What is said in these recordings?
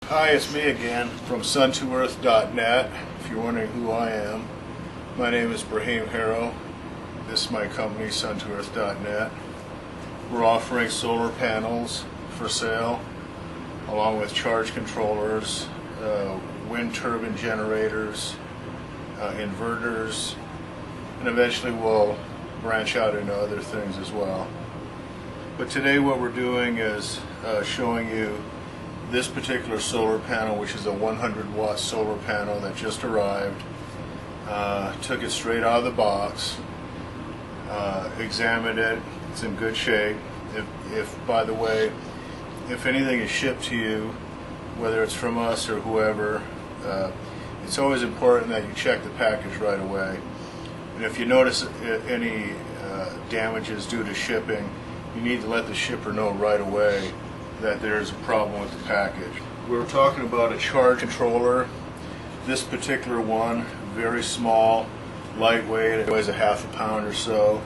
Hi, it's me again from sun2earth.net. If you're wondering who I am, my name is Brahim Harrow. This is my company, sun2earth.net. We're offering solar panels for sale, along with charge controllers, wind turbine generators, inverters, and eventually we'll branch out into other things as well. But today what we're doing is showing you this particular solar panel, which is a 100-watt solar panel that just arrived. Took it straight out of the box, examined it. It's in good shape. If by the way, if anything is shipped to you, whether it's from us or whoever, it's always important that you check the package right away. And if you notice any damages due to shipping, you need to let the shipper know right away that there's a problem with the package. We were talking about a charge controller. This particular one, very small, lightweight, it weighs a half a pound or so.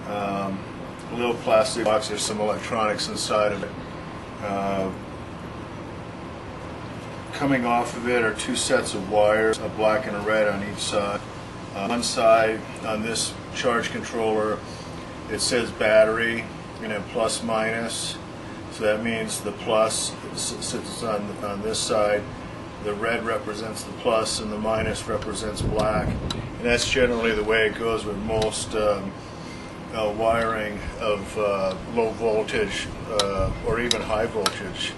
A little plastic box, there's some electronics inside of it. Coming off of it are two sets of wires, a black and a red on each side. One side, on this charge controller, it says battery, and then plus minus. So that means the plus sits on this side, the red represents the plus, and the minus represents black. And that's generally the way it goes with most wiring of low voltage or even high voltage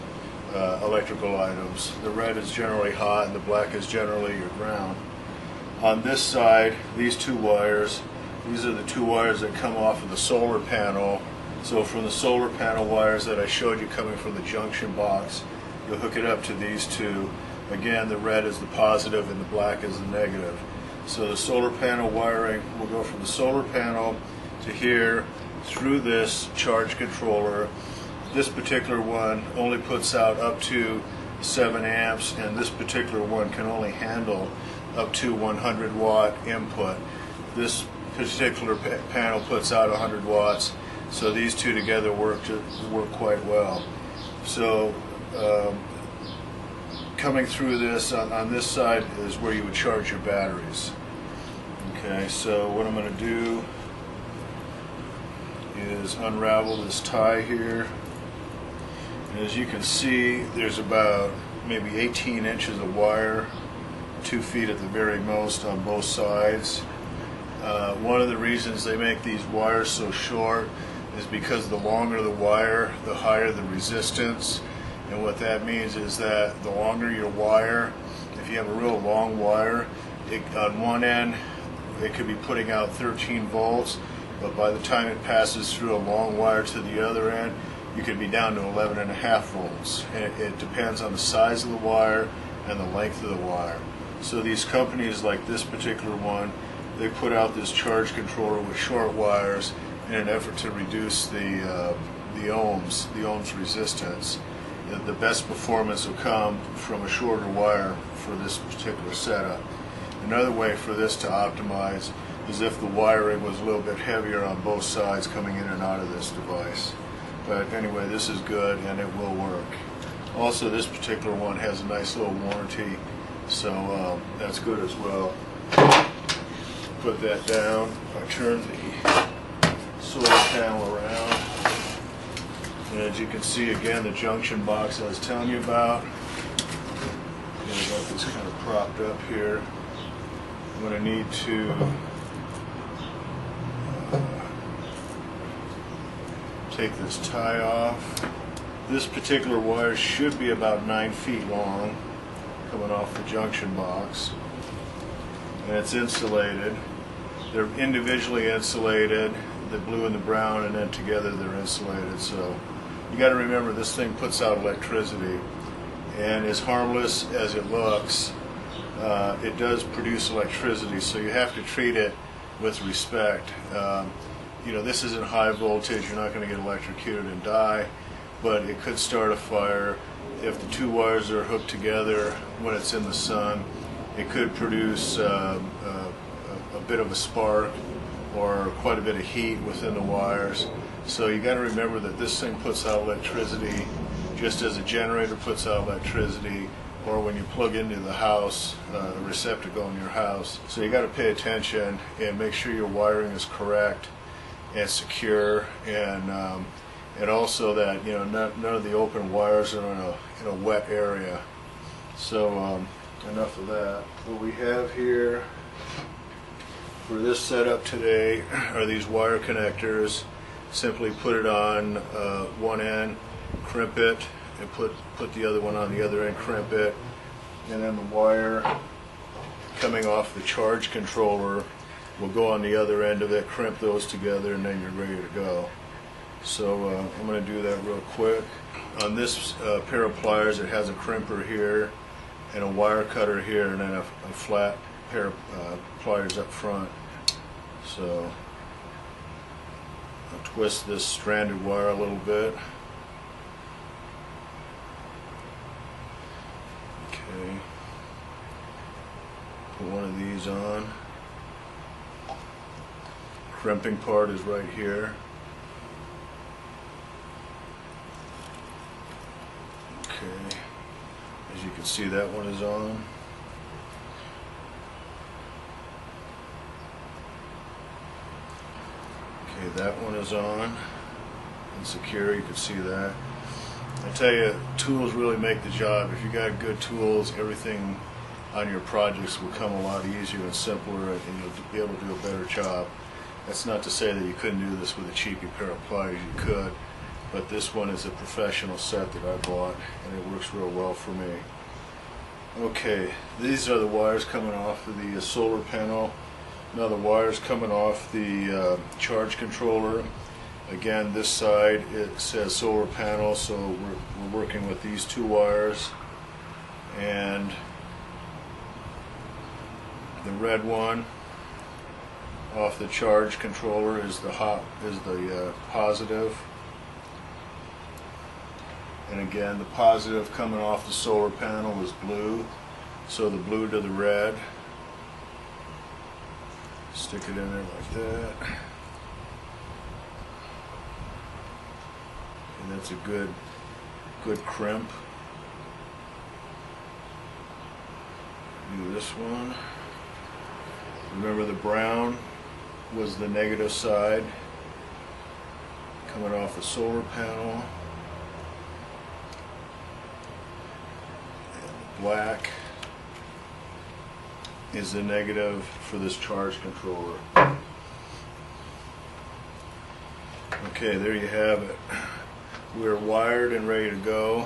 electrical items. The red is generally hot and the black is generally your ground. On this side, these two wires, these are the two wires that come off of the solar panel. So from the solar panel wires that I showed you coming from the junction box, you'll hook it up to these two. Again, the red is the positive and the black is the negative. So the solar panel wiring will go from the solar panel to here through this charge controller. This particular one only puts out up to 7 amps, and this particular one can only handle up to 100 watt input. This particular panel puts out 100 watts. So these two together work quite well. So coming through this, on this side is where you would charge your batteries. Okay, so what I'm going to do is unravel this tie here. And as you can see, there's about maybe 18 inches of wire, 2 feet at the very most on both sides. One of the reasons they make these wires so short is because the longer the wire, the higher the resistance. And what that means is that the longer your wire, if you have a real long wire, on one end it could be putting out 13 volts, but by the time it passes through a long wire to the other end, you could be down to 11.5 volts. And it depends on the size of the wire and the length of the wire. So these companies, like this particular one, they put out this charge controller with short wires in an effort to reduce the ohms resistance. The best performance will come from a shorter wire for this particular setup. Another way for this to optimize is if the wiring was a little bit heavier on both sides coming in and out of this device. But anyway, this is good and it will work. Also, this particular one has a nice little warranty, so that's good as well. Put that down. I turn the solar panel around, and as you can see, again, the junction box I was telling you about. I got this kind of propped up here. I'm going to need to take this tie off. This particular wire should be about 9 feet long, coming off the junction box, and it's insulated. They're individually insulated, the blue and the brown, and then together they're insulated. So you got to remember, this thing puts out electricity, and as harmless as it looks, it does produce electricity, so you have to treat it with respect. You know, this isn't high voltage, you're not going to get electrocuted and die, but it could start a fire. If the two wires are hooked together when it's in the sun, it could produce a bit of a spark or quite a bit of heat within the wires. So you got to remember that this thing puts out electricity just as a generator puts out electricity, or when you plug into the house, the receptacle in your house. So you got to pay attention and make sure your wiring is correct and secure, and also that none of the open wires are in a wet area. So enough of that. What we have here for this setup today are these wire connectors. Simply put it on one end, crimp it, and put the other one on the other end, crimp it, and then the wire coming off the charge controller will go on the other end of it, crimp those together, and then you're ready to go. So I'm going to do that real quick. On this pair of pliers, it has a crimper here and a wire cutter here, and then a flat pair of pliers up front. So I'll twist this stranded wire a little bit. Okay. Put one of these on. Crimping part is right here. Okay. As you can see, that one is on. Okay, that one is on and secure. You can see that. I tell you, tools really make the job. If you got good tools, everything on your projects will come a lot easier and simpler, and you'll be able to do a better job. That's not to say that you couldn't do this with a cheapy pair of pliers. You could, but this one is a professional set that I bought, and it works real well for me. Okay, these are the wires coming off of the solar panel. Now the wires coming off the charge controller. Again, this side it says solar panel, so we're working with these two wires, and the red one off the charge controller is the positive, and again the positive coming off the solar panel is blue, so the blue to the red. Stick it in there like that. And that's a good crimp. Do this one. Remember, the brown was the negative side coming off the solar panel. And the black is the negative for this charge controller. Okay, there you have it. We're wired and ready to go.